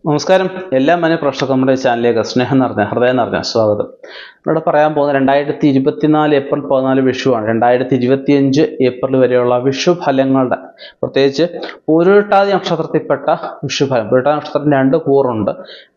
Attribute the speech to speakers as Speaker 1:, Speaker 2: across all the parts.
Speaker 1: നമസ്കാരം. എല്ലാ മനഃ പ്രേക്ഷകർക്കും നമ്മുടെ ചാനലിലേക്ക് സ്നേഹം നിറഞ്ഞ ഹൃദയം നിറഞ്ഞ സ്വാഗതം. ഇവിടെ പറയാൻ പോകുന്ന 2024 ഏപ്രിൽ 14 വിഷുവാണ്. 2025 ഏപ്രിൽ വരെയുള്ള വിഷു ഫലങ്ങളുടെ, പ്രത്യേകിച്ച് പൂരുരുട്ടാതി നക്ഷത്രത്തിൽപ്പെട്ട വിഷുഫലം. പൂരുരുട്ടാതി നക്ഷത്രത്തിന് 2 കൂറുണ്ട്,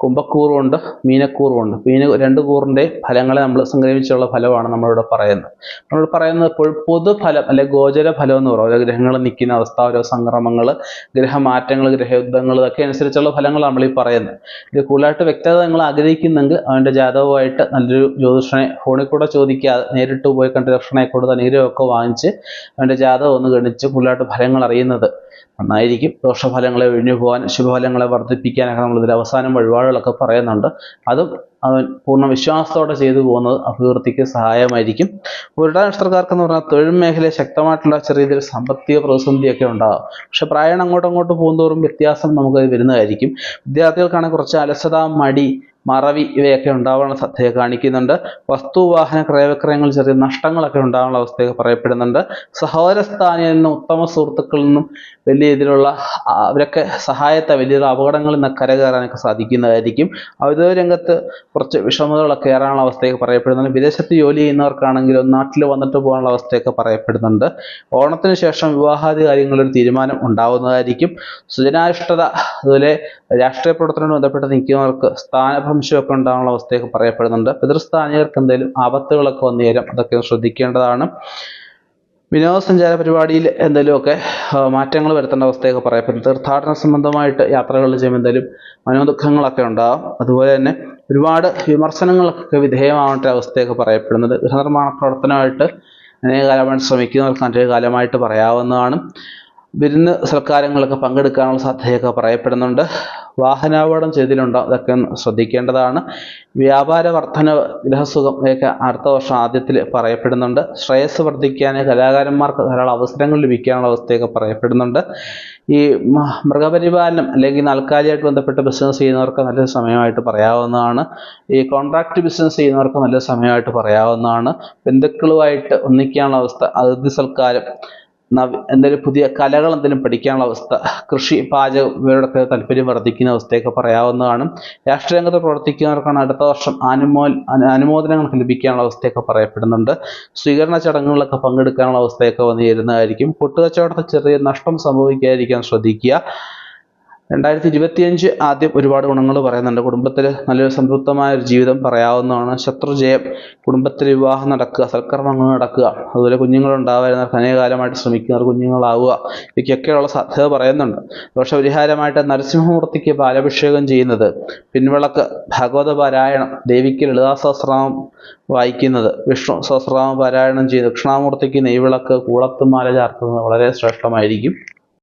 Speaker 1: കുംഭക്കൂറുമുണ്ട്, മീനക്കൂറുമുണ്ട്. രണ്ട് കൂറിൻ്റെ ഫലങ്ങളെ നമ്മൾ സംഗ്രഹിച്ചുള്ള ഫലമാണ് നമ്മളിവിടെ പറയുന്നത്. നമ്മൾ പറയുന്നത് ഇപ്പോൾ പൊതുഫലം അല്ലെങ്കിൽ ഗോചര ഫലം എന്ന് പറയും. ഓരോ ഗ്രഹങ്ങൾ നിൽക്കുന്ന അവസ്ഥ, ഓരോ സംക്രമങ്ങൾ, ഗ്രഹമാറ്റങ്ങൾ, ഗ്രഹയുദ്ധങ്ങൾ, ഇതൊക്കെ അനുസരിച്ചുള്ള ഫലങ്ങൾ നമ്മൾ ഈ പറയുന്നത്. ഇത് കൂടുതലായിട്ട് വ്യക്തത നിങ്ങൾ ആഗ്രഹിക്കുന്നെങ്കിൽ അവൻ്റെ ജാതകമായിട്ട് നല്ലൊരു ജ്യോതിഷനെ ഫോണിൽ കൂടെ ചോദിക്കാതെ നേരിട്ട് പോയി കണ്ട് ദക്ഷിണയെ കൊടുത്ത് അനുഗ്രഹമൊക്കെ വാങ്ങിച്ച് അവൻ്റെ ജാതകം ഒന്ന് ഗണിച്ച് കൂടുതലായിട്ട് ഫലങ്ങൾ അറിയുന്നത് നന്നായിരിക്കും. ദോഷഫലങ്ങളെ ഒഴിഞ്ഞു പോകാൻ, ശുഭഫലങ്ങളെ വർദ്ധിപ്പിക്കാനൊക്കെ നമ്മളിതിൽ അവസാനം വഴിപാടുകളൊക്കെ പറയുന്നുണ്ട്. അതും അവൻ പൂർണ്ണ വിശ്വാസത്തോടെ ചെയ്തു പോകുന്നത് അഭിവൃദ്ധിക്ക് സഹായമായിരിക്കും. പൂരുരുട്ടാതി നക്ഷത്രക്കാർക്കെന്ന് പറഞ്ഞാൽ തൊഴിൽ മേഖലയിൽ ശക്തമായിട്ടുള്ള ചെറിയ രീതിയിൽ സാമ്പത്തിക പ്രതിസന്ധിയൊക്കെ ഉണ്ടാകും. പക്ഷെ പ്രായം അങ്ങോട്ടും പോകുന്തോറും വ്യത്യാസം നമുക്ക് വരുന്നതായിരിക്കും. വിദ്യാർത്ഥികൾക്കാണെങ്കിൽ കുറച്ച് അലസത, മടി, മറവി ഇവയൊക്കെ ഉണ്ടാവാനുള്ള സാധ്യത കാണിക്കുന്നുണ്ട്. വസ്തുവാഹന ക്രയവിക്രയങ്ങൾ ചെറിയ നഷ്ടങ്ങളൊക്കെ ഉണ്ടാകാനുള്ള അവസ്ഥയൊക്കെ പറയപ്പെടുന്നുണ്ട്. സഹോദര സ്ഥാനിയിൽ നിന്നും ഉത്തമ സുഹൃത്തുക്കളിൽ നിന്നും വലിയ രീതിയിലുള്ള അവരൊക്കെ സഹായത്തെ വലിയൊരു അപകടങ്ങളിൽ നിന്ന് കരകയറാനൊക്കെ സാധിക്കുന്നതായിരിക്കും. ഔദ്യോഗിക രംഗത്ത് കുറച്ച് വിഷമതകളൊക്കെ ഏറാനുള്ള അവസ്ഥയൊക്കെ പറയപ്പെടുന്നുണ്ട്. വിദേശത്ത് ജോലി ചെയ്യുന്നവർക്കാണെങ്കിലും നാട്ടിൽ വന്നിട്ട് പോകാനുള്ള അവസ്ഥയൊക്കെ പറയപ്പെടുന്നുണ്ട്. ഓണത്തിന് ശേഷം വിവാഹാദി കാര്യങ്ങളൊരു തീരുമാനം ഉണ്ടാവുന്നതായിരിക്കും. സൃജനാധിഷ്ഠിത, അതുപോലെ രാഷ്ട്രീയ പ്രവർത്തനവുമായി ബന്ധപ്പെട്ട് നിൽക്കുന്നവർക്ക് സ്ഥാനഭ്രംശമൊക്കെ ഉണ്ടാകാനുള്ള അവസ്ഥയൊക്കെ പറയപ്പെടുന്നുണ്ട്. പിതൃസ്ഥാനീയർക്ക് എന്തെങ്കിലും ആപത്തുകളൊക്കെ വന്നു ചേരും, അതൊക്കെ ശ്രദ്ധിക്കേണ്ടതാണ്. വിനോദസഞ്ചാര പരിപാടിയിൽ എന്തെങ്കിലുമൊക്കെ മാറ്റങ്ങൾ വരുത്തേണ്ട അവസ്ഥയൊക്കെ പറയപ്പെടുന്നു. തീർത്ഥാടന സംബന്ധമായിട്ട് യാത്രകൾ ചെയ്യുമ്പോൾ എന്തെങ്കിലും മനോദുഃഖങ്ങളൊക്കെ ഉണ്ടാകും. അതുപോലെ തന്നെ ഒരുപാട് വിമർശനങ്ങൾക്കൊക്കെ വിധേയമാവേണ്ട അവസ്ഥയൊക്കെ പറയപ്പെടുന്നത്. ഗൃഹനിർമ്മാണ പ്രവർത്തനമായിട്ട് അനേക കാലമായിട്ട് ശ്രമിക്കുന്നവർക്ക് നല്ലൊരു കാലമായിട്ട് പറയാവുന്നതാണ്. വിരുന്ന് സൽക്കാരങ്ങളൊക്കെ പങ്കെടുക്കാനുള്ള സാധ്യതയൊക്കെ പറയപ്പെടുന്നുണ്ട്. വാഹനാപകടം ചെയ്തിട്ടുണ്ടോ, അതൊക്കെ ശ്രദ്ധിക്കേണ്ടതാണ്. വ്യാപാര വർധന, ഗൃഹസുഖം ഒക്കെ അടുത്ത വർഷം ആദ്യത്തിൽ പറയപ്പെടുന്നുണ്ട്. ശ്രേയസ് വർദ്ധിക്കാൻ കലാകാരന്മാർക്ക് ധാരാളം അവസരങ്ങൾ ലഭിക്കാനുള്ള അവസ്ഥയൊക്കെ പറയപ്പെടുന്നുണ്ട്. ഈ മൃഗപരിപാലനം അല്ലെങ്കിൽ നാൽക്കാലിയായിട്ട് ബന്ധപ്പെട്ട് ബിസിനസ് ചെയ്യുന്നവർക്ക് നല്ലൊരു സമയമായിട്ട് പറയാവുന്നതാണ്. ഈ കോൺട്രാക്ട് ബിസിനസ് ചെയ്യുന്നവർക്ക് നല്ലൊരു സമയമായിട്ട് പറയാവുന്നതാണ്. ബന്ധുക്കളുമായിട്ട് ഒന്നിക്കാനുള്ള അവസ്ഥ, അതിഥി സൽക്കാരം, എന്തെങ്കിലും പുതിയ കലകൾ എന്തെങ്കിലും പഠിക്കാനുള്ള അവസ്ഥ, കൃഷി, പാചകം ഇവരോടൊക്കെ താല്പര്യം വർദ്ധിക്കുന്ന അവസ്ഥയൊക്കെ പറയാവുന്നതാണ്. രാഷ്ട്രീയ രംഗത്ത് പ്രവർത്തിക്കുന്നവർക്കാണ് അടുത്ത വർഷം അനുമോദനങ്ങൾക്ക് ലഭിക്കാനുള്ള അവസ്ഥയൊക്കെ പറയപ്പെടുന്നുണ്ട്. സ്വീകരണ ചടങ്ങുകളിലൊക്കെ പങ്കെടുക്കാനുള്ള അവസ്ഥയൊക്കെ വന്നു ചേരുന്നതായിരിക്കും. കൂട്ടുകച്ചവടത്തിൽ ചെറിയ നഷ്ടം സംഭവിക്കാതിരിക്കാൻ ശ്രദ്ധിക്കുക. 2025 ആദ്യം ഒരുപാട് ഗുണങ്ങൾ പറയുന്നുണ്ട്. കുടുംബത്തിൽ നല്ലൊരു സംതൃപ്തമായ ഒരു ജീവിതം പറയാവുന്നതാണ്. ശത്രുജയം, കുടുംബത്തിൽ വിവാഹം നടക്കുക, സൽക്കർമ്മങ്ങൾ നടക്കുക, അതുപോലെ കുഞ്ഞുങ്ങളുണ്ടാവുന്നവർക്ക് അനേകകാലമായിട്ട് ശ്രമിക്കുന്നവർ കുഞ്ഞുങ്ങളാവുക, ഇവയ്ക്കൊക്കെയുള്ള സാധ്യത പറയുന്നുണ്ട്. പക്ഷേ പരിഹാരമായിട്ട് നരസിംഹമൂർത്തിക്ക് പാലഭിഷേകം ചെയ്യുന്നത്, പിൻവിളക്ക്, ഭാഗവത പാരായണം, ദേവിക്ക് ലളിതാ സഹസ്രനാമം വായിക്കുന്നത്, വിഷ്ണു സഹസ്രനാമം പാരായണം ചെയ്ത് ദക്ഷിണാമൂർത്തിക്ക് നെയ്വിളക്ക്, കൂളത്തുമാല ചാർത്തുന്നത് വളരെ ശ്രേഷ്ഠമായിരിക്കും.